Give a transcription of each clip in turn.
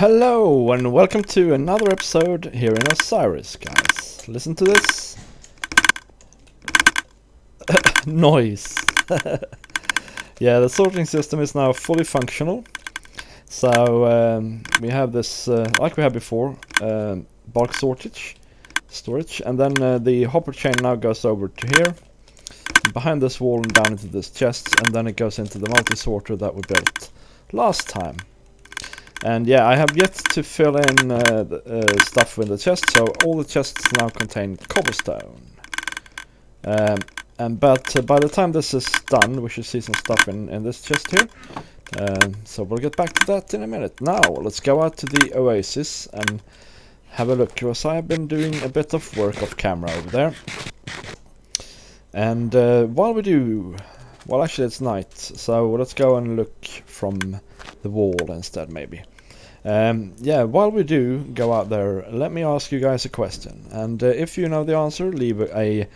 Hello and welcome to another episode here in Osiris, guys. Listen to this noise. Yeah, the sorting system is now fully functional. So we have this, like we had before, bulk storage, and then the hopper chain now goes over to here, behind this wall and down into this chest, and then it goes into the multi-sorter that we built last time. And yeah, I have yet to fill in stuff in the chest, so all the chests now contain cobblestone. But by the time this is done, we should see some stuff in this chest here. So we'll get back to that in a minute. Now, let's go out to the oasis and have a look, because I have been doing a bit of work off camera over there. And while we do... Well, actually it's night, so let's go and look from the wall instead, maybe. Yeah, while we do go out there, let me ask you guys a question. And if you know the answer, leave a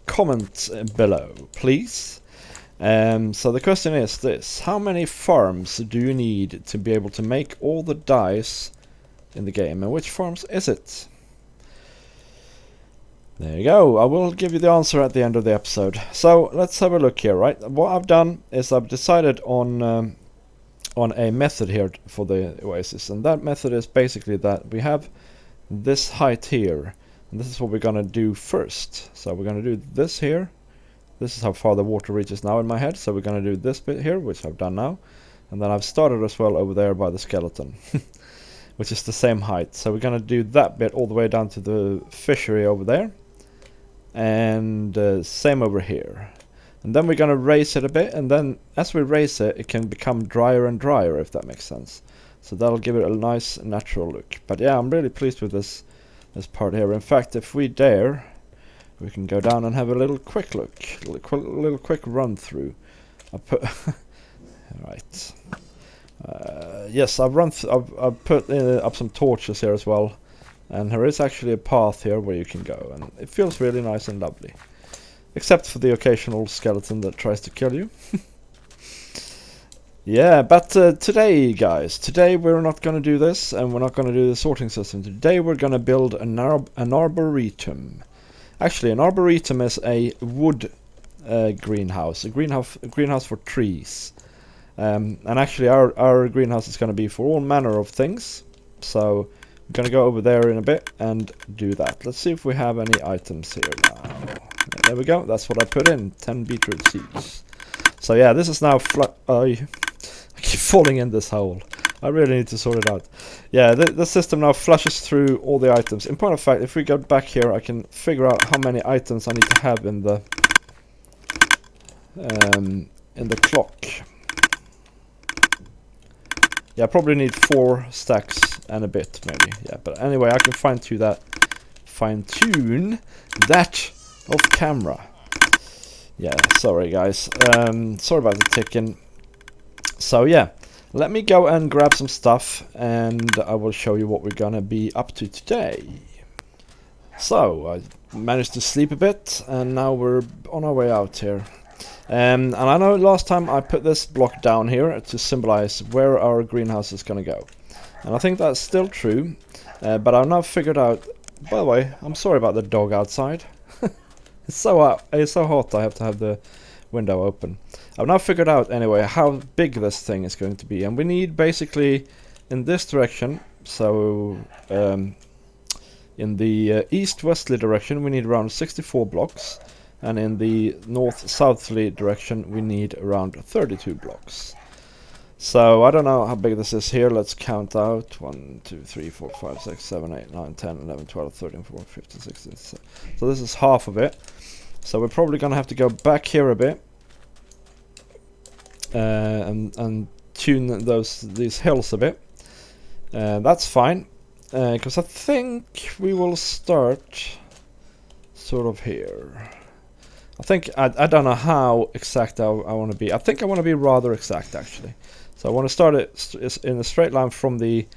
comment below, please. So the question is this: how many farms do you need to be able to make all the dyes in the game? And which farms is it? There you go. I will give you the answer at the end of the episode. So let's have a look here, right? What I've done is I've decided on a method here for the oasis, and that method is basically that we have this height here, and this is what we're gonna do first. So we're gonna do this here. This is how far the water reaches now in my head. So we're gonna do this bit here, which I've done now, and then I've started as well over there by the skeleton. Which is the same height. So we're gonna do that bit all the way down to the fishery over there. And same over here. And then we're gonna raise it a bit, and then as we raise it, it can become drier and drier, if that makes sense. So that'll give it a nice natural look. But yeah, I'm really pleased with this part here. In fact, if we dare, we can go down and have a little quick look, little quick run through. I put right. Yes, I've put up some torches here as well. And there is actually a path here where you can go, and it feels really nice and lovely. Except for the occasional skeleton that tries to kill you. Yeah, but today, guys, we're not going to do this, and we're not going to do the sorting system. Today we're going to build an arboretum. Actually, an arboretum is a wood greenhouse, a greenhouse for trees. And actually our greenhouse is going to be for all manner of things. So I'm going to go over there in a bit and do that. Let's see if we have any items here now. There we go. That's what I put in. 10 beetroot seeds. So yeah, this is now I keep falling in this hole. I really need to sort it out. Yeah, the system now flushes through all the items. In point of fact, if we go back here, I can figure out how many items I need to have in the clock. Yeah, I probably need 4 stacks and a bit, maybe. Yeah, but anyway, I can fine-tune that off camera. Yeah, sorry guys. Sorry about the ticking. So yeah, let me go and grab some stuff, and I will show you what we're gonna be up to today. So I managed to sleep a bit, and now we're on our way out here. And I know last time I put this block down here to symbolize where our greenhouse is going to go. And I think that's still true, but I've now figured out... By the way, I'm sorry about the dog outside. It's so hot I have to have the window open. I've now figured out anyway how big this thing is going to be. And we need basically in this direction, so in the east-westerly direction we need around 64 blocks. And in the north-southerly direction we need around 32 blocks. So I don't know how big this is here. Let's count out. 1, 2, 3, 4, 5, 6, 7, 8, 9, 10, 11, 12, 13, 14, 15, 16, 17. So this is half of it. So we're probably going to have to go back here a bit. And tune these hills a bit. That's fine. Because I think we will start sort of here. I think, I don't know how exact I want to be. I think I want to be rather exact, actually. So I want to start it in a straight line from the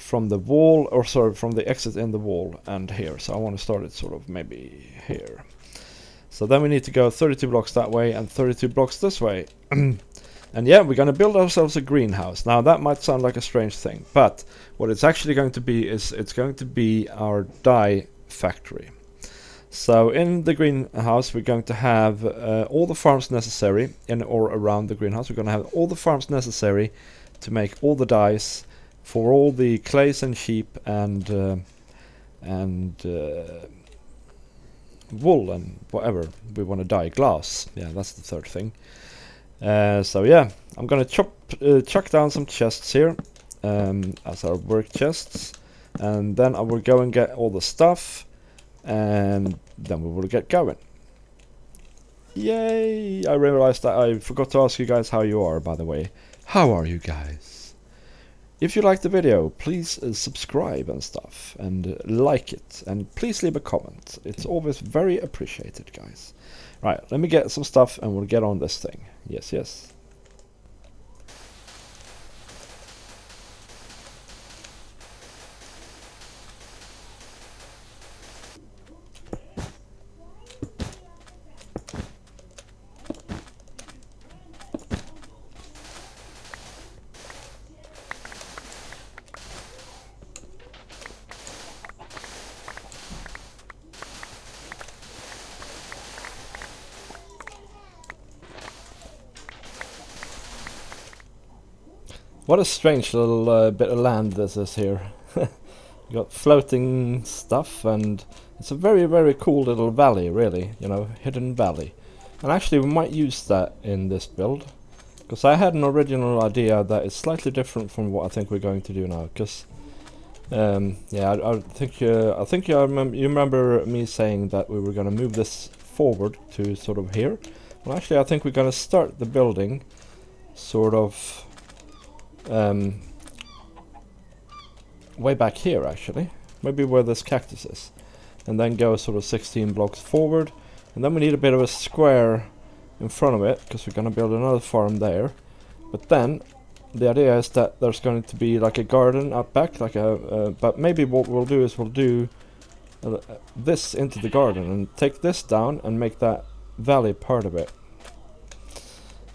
wall, or sorry, from the exit in the wall and here. So I want to start it sort of maybe here. So then we need to go 32 blocks that way and 32 blocks this way. And yeah, we're going to build ourselves a greenhouse. Now that might sound like a strange thing, but what it's actually going to be is it's going to be our dye factory. So in the greenhouse we're going to have all the farms necessary in or around the greenhouse. We're going to have all the farms necessary to make all the dyes for all the clays and sheep and wool and whatever we want to dye. Glass, yeah, that's the third thing. So yeah, I'm gonna chuck down some chests here as our work chests, and then I will go and get all the stuff, and then we will get going. Yay! I realized that I forgot to ask you guys how you are, by the way. How are you guys? If you like the video, please subscribe and stuff, and like it, and please leave a comment. It's always very appreciated, guys. Right, let me get some stuff and we'll get on this thing. Yes, yes. What a strange little bit of land this is here. You got floating stuff, and it's a very, very cool little valley, really. You know, hidden valley. And actually we might use that in this build, because I had an original idea that is slightly different from what I think we're going to do now. Because yeah, I think you remember me saying that we were going to move this forward to sort of here. Well, actually I think we're going to start the building sort of way back here, actually, maybe where this cactus is, and then go sort of 16 blocks forward, and then we need a bit of a square in front of it because we're going to build another farm there. But then the idea is that there's going to be like a garden up back, like a but maybe what we'll do is we'll do this into the garden and take this down and make that valley part of it.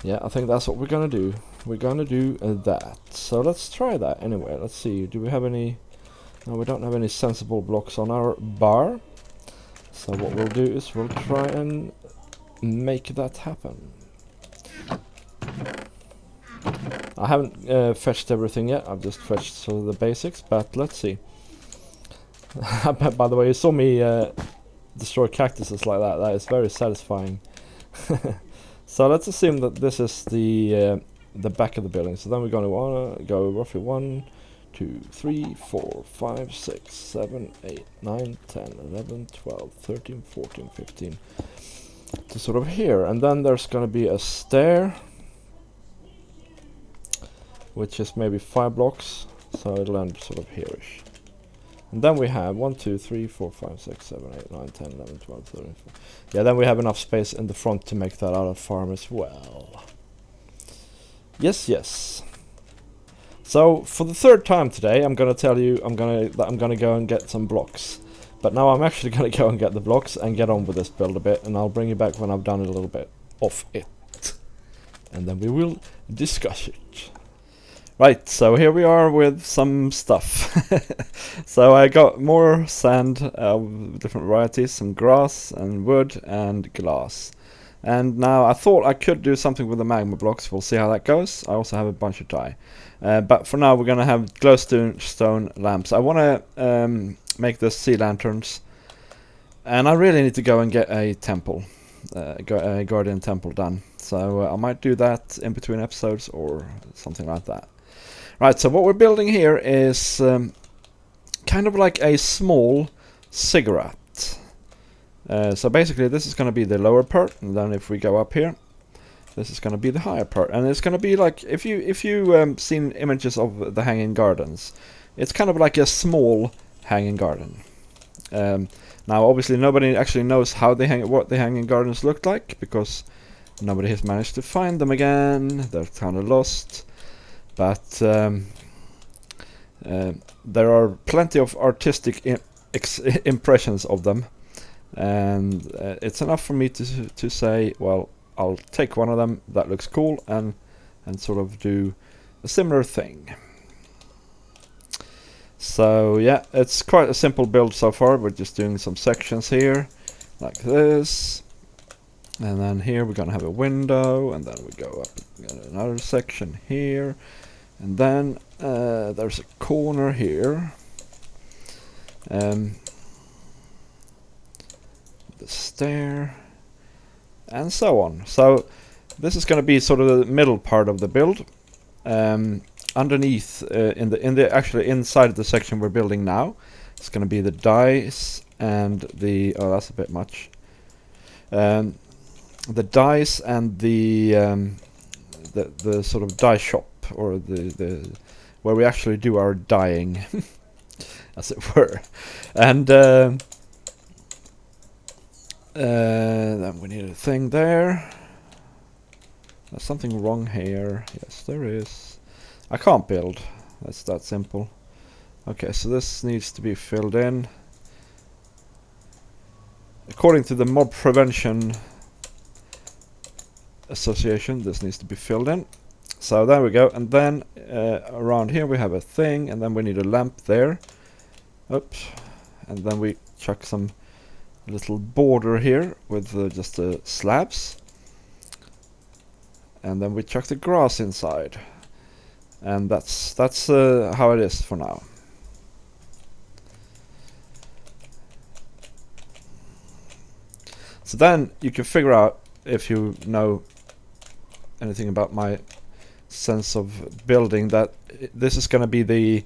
Yeah, I think that's what we're gonna do. We're gonna do that. So let's try that anyway. Let's see. Do we have any? No, we don't have any sensible blocks on our bar. So what we'll do is we'll try and make that happen. I haven't fetched everything yet. I've just fetched sort of the basics. But let's see. By the way, you saw me destroy cactuses like that. That is very satisfying. So let's assume that this is the back of the building. So then we're going to want to go roughly 1, 2, 3, 4, 5, 6, 7, 8, 9, 10, 11, 12, 13, 14, 15 to sort of here. And then there's going to be a stair, which is maybe 5 blocks. So it'll end sort of here-ish. And then we have 1, 2, 3, 4, 5, 6, 7, 8, 9, 10, 11, 12, 13, 14. Yeah, then we have enough space in the front to make that out of farm as well. Yes, yes. So for the third time today, I'm gonna tell you I'm gonna go and get some blocks. But now I'm actually gonna go and get the blocks and get on with this build a bit, and I'll bring you back when I've done a little bit of it, and then we will discuss it. Right, so here we are with some stuff. So I got more sand, different varieties, some grass and wood and glass. And now I thought I could do something with the magma blocks. We'll see how that goes. I also have a bunch of dye. But for now we're going to have glowstone lamps. I want to make the sea lanterns. And I really need to go and get a temple, a guardian temple done. So I might do that in between episodes or something like that. Right, so what we're building here is kind of like a small ziggurat. So basically this is going to be the lower part, and then if we go up here, this is going to be the higher part. And it's going to be like, if you seen images of the hanging gardens, it's kind of like a small hanging garden. Now obviously nobody actually knows how what the hanging gardens looked like, because nobody has managed to find them again. They're kind of lost. But there are plenty of artistic impressions of them, and it's enough for me to say, well, I'll take one of them that looks cool and and sort of do a similar thing. So yeah, it's quite a simple build so far. We're just doing some sections here like this, and then here we're gonna have a window, and then we go up another section here, and then there's a corner here, the stair, and so on. So this is going to be sort of the middle part of the build. Underneath, actually inside the section we're building now, it's going to be the dice and the that's a bit much. The dice and the sort of dye shop, or the where we actually do our dyeing, as it were, and then we need a thing there. There's something wrong here. Yes, there is. I can't build. That's that simple. Okay, so this needs to be filled in. According to the Mob Prevention Association, this needs to be filled in. So there we go. And then around here we have a thing, and then we need a lamp there. Oops. And then we chuck some little border here with just the slabs. And then we chuck the grass inside. And that's how it is for now. So then you can figure out, if you know anything about my sense of building, that this is going to be the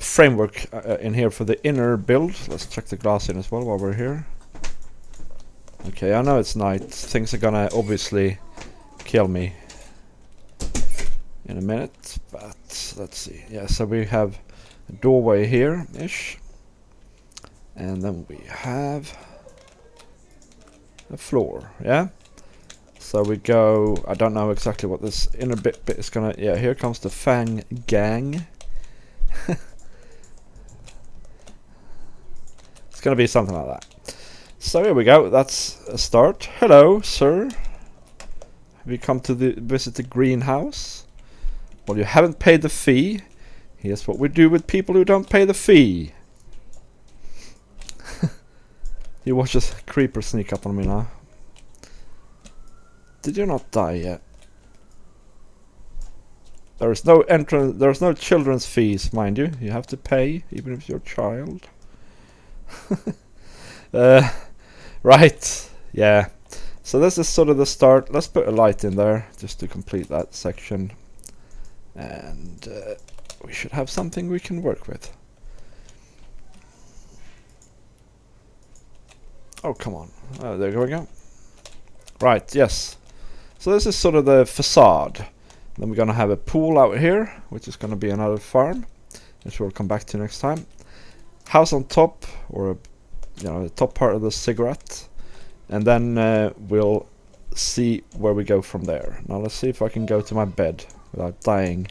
framework in here for the inner build. Let's check the glass in as well while we're here. Okay, I know it's night. Things are gonna obviously kill me in a minute, but let's see. Yeah, so we have a doorway here-ish, and then we have a floor, yeah? So we go, I don't know exactly what this inner bit is gonna, yeah, here comes the Fang Gang. It's gonna be something like that. So here we go, that's a start. Hello, sir. Have you come to visit the greenhouse? Well, you haven't paid the fee. Here's what we do with people who don't pay the fee. You watch this creeper sneak up on me now. Did you not die yet? There is no entrance. There's no children's fees, mind you. You have to pay, even if you're a child. Right. Yeah. So this is sort of the start. Let's put a light in there just to complete that section, and we should have something we can work with. Oh, come on. Oh, there we go. Right. Yes. So this is sort of the facade. Then we're going to have a pool out here, which is going to be another farm, which we'll come back to next time. House on top, or the top part of the Ziggurat, and then we'll see where we go from there. Now let's see if I can go to my bed without dying.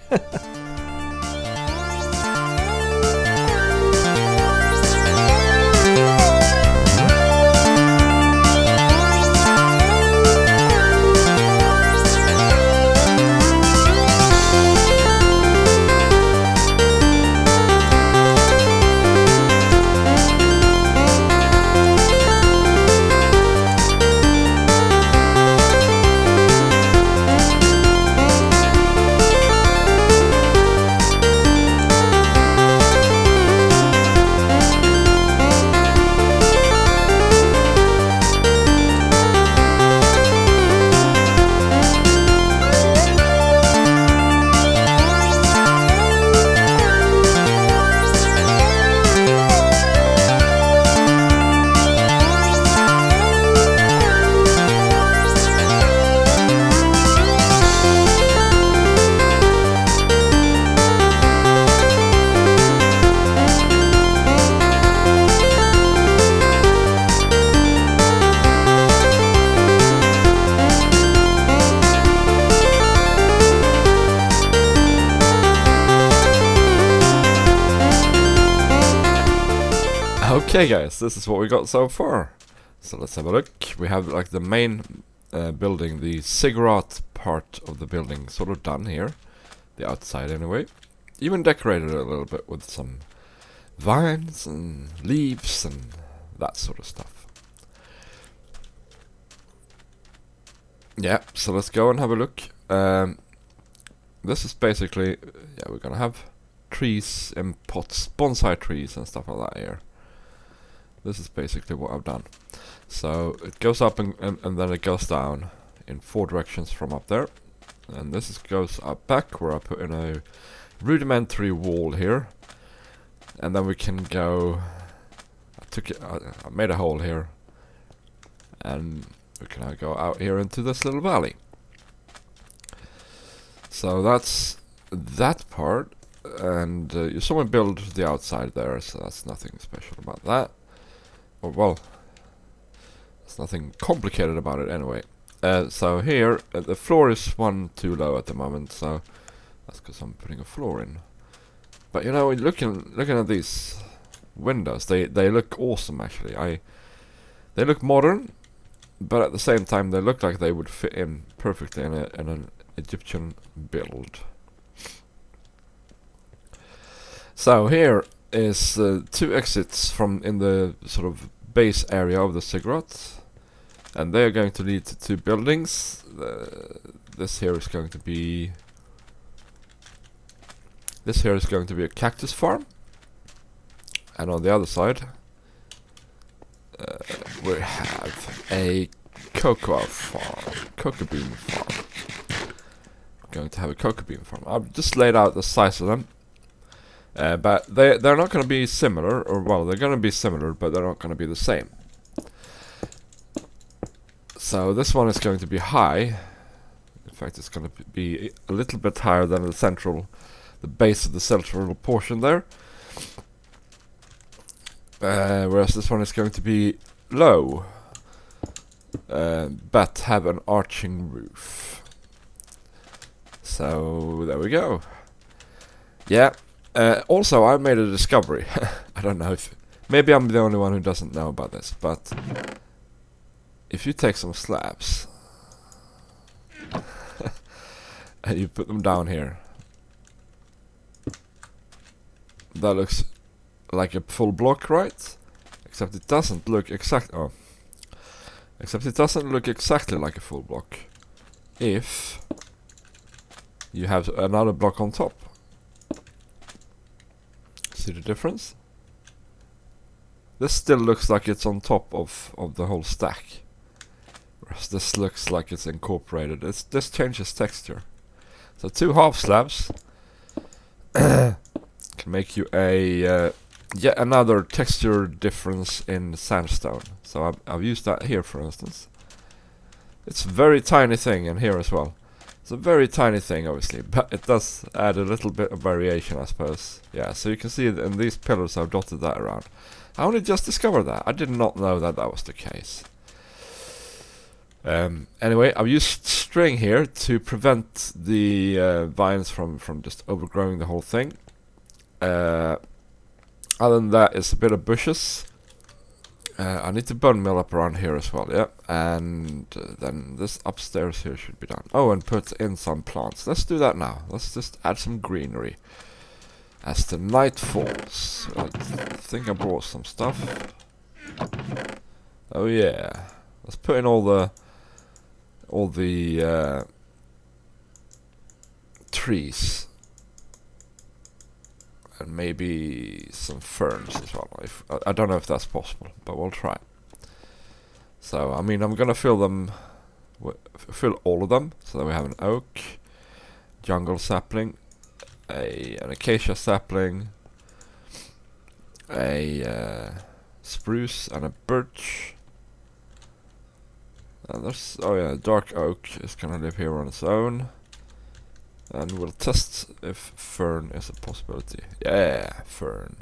Okay guys, this is what we got so far. So let's have a look. We have like the main building the Ziggurat part of the building sort of done here. The outside anyway. Even decorated it a little bit with some vines and leaves and that sort of stuff. Yeah, so let's go and have a look. This is basically, yeah, we're gonna have trees in pots, bonsai trees and stuff like that here. This is basically what I've done. So it goes up and then it goes down in 4 directions from up there. And this goes up back where I put in a rudimentary wall here. And then we can go, I made a hole here. And we can now go out here into this little valley. So that's that part. And you saw me build the outside there, so that's nothing special about that. Or, well, there's nothing complicated about it anyway. So here, the floor is 1 too low at the moment, so that's because I'm putting a floor in. But you know, looking at these windows, they look awesome actually. They look modern, but at the same time they look like they would fit in perfectly in an Egyptian build. So here is 2 exits from in the sort of base area of the Ziggurat, and they are going to lead to 2 buildings. This here is going to be a cactus farm, and on the other side we have a cocoa bean farm. We're going to have a cocoa bean farm. I've just laid out the size of them. But they're not going to be similar, or well, they're going to be similar, but they're not going to be the same. So this one is going to be high. In fact, it's going to be a little bit higher than the base of the central portion there. Whereas this one is going to be low, but have an arching roof. So there we go. Yeah. Also, I made a discovery. I don't know if... Maybe I'm the only one who doesn't know about this, but... If you take some slabs... and you put them down here... That looks like a full block, right? Except it doesn't look exactly like a full block. If... you have another block on top. See the difference? This still looks like it's on top of the whole stack, whereas this looks like it's incorporated. This changes texture. So 2 half slabs can make you a yet another texture difference in sandstone. So I've used that here, for instance. It's a very tiny thing, and here as well. It's a very tiny thing, obviously, but it does add a little bit of variation, I suppose. Yeah, so you can see that in these pillars I've dotted that around. I only just discovered that. I did not know that was the case. Anyway, I've used string here to prevent the vines from just overgrowing the whole thing. Other than that, it's a bit of bushes. I need to bone mill up around here as well, yeah. And then this upstairs here should be done. Oh, and put in some plants. Let's do that now. Let's just add some greenery. As the night falls. I think I brought some stuff. Oh yeah. Let's put in all the trees. And maybe some ferns as well. I don't know if that's possible, but we'll try. So, I mean, I'm gonna fill them, fill all of them. So that we have an oak, jungle sapling, an acacia sapling, a spruce, and a birch. And there's, oh yeah, dark oak is gonna live here on its own. And we'll test if fern is a possibility. Yeah, fern.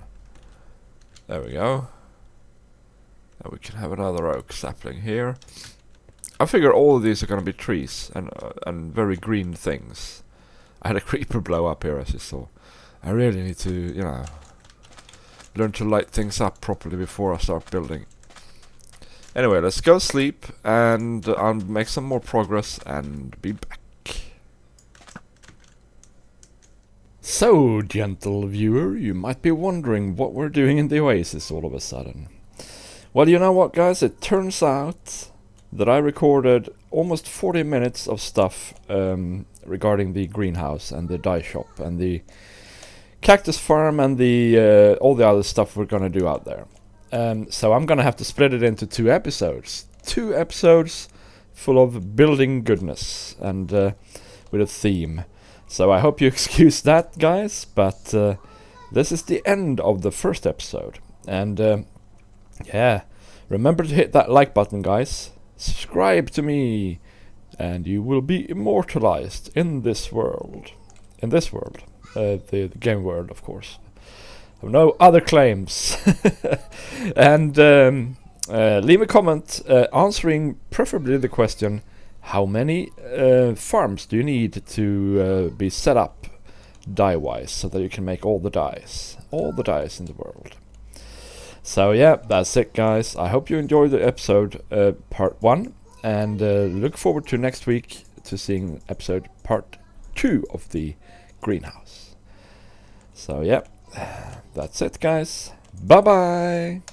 There we go. And we can have another oak sapling here. I figure all of these are going to be trees and very green things. I had a creeper blow up here, as you saw. I really need to, you know, learn to light things up properly before I start building. Anyway, let's go sleep, and I'll make some more progress and be back. So, gentle viewer, you might be wondering what we're doing in the oasis all of a sudden. Well, you know what, guys? It turns out that I recorded almost 40 minutes of stuff regarding the greenhouse and the dye shop and the cactus farm and the all the other stuff we're gonna do out there. So I'm gonna have to split it into 2 episodes. 2 episodes full of building goodness and with a theme. So I hope you excuse that, guys, but this is the end of the first episode. And yeah, remember to hit that like button, guys. Subscribe to me, and you will be immortalized in this world. In this world. The game world, of course. No other claims. And leave a comment answering preferably the question, how many farms do you need to be set up dye-wise so that you can make all the dyes in the world? So yeah, that's it, guys. I hope you enjoyed the episode part 1, and look forward to next week to seeing episode part 2 of the greenhouse. So yeah, that's it, guys. Bye bye.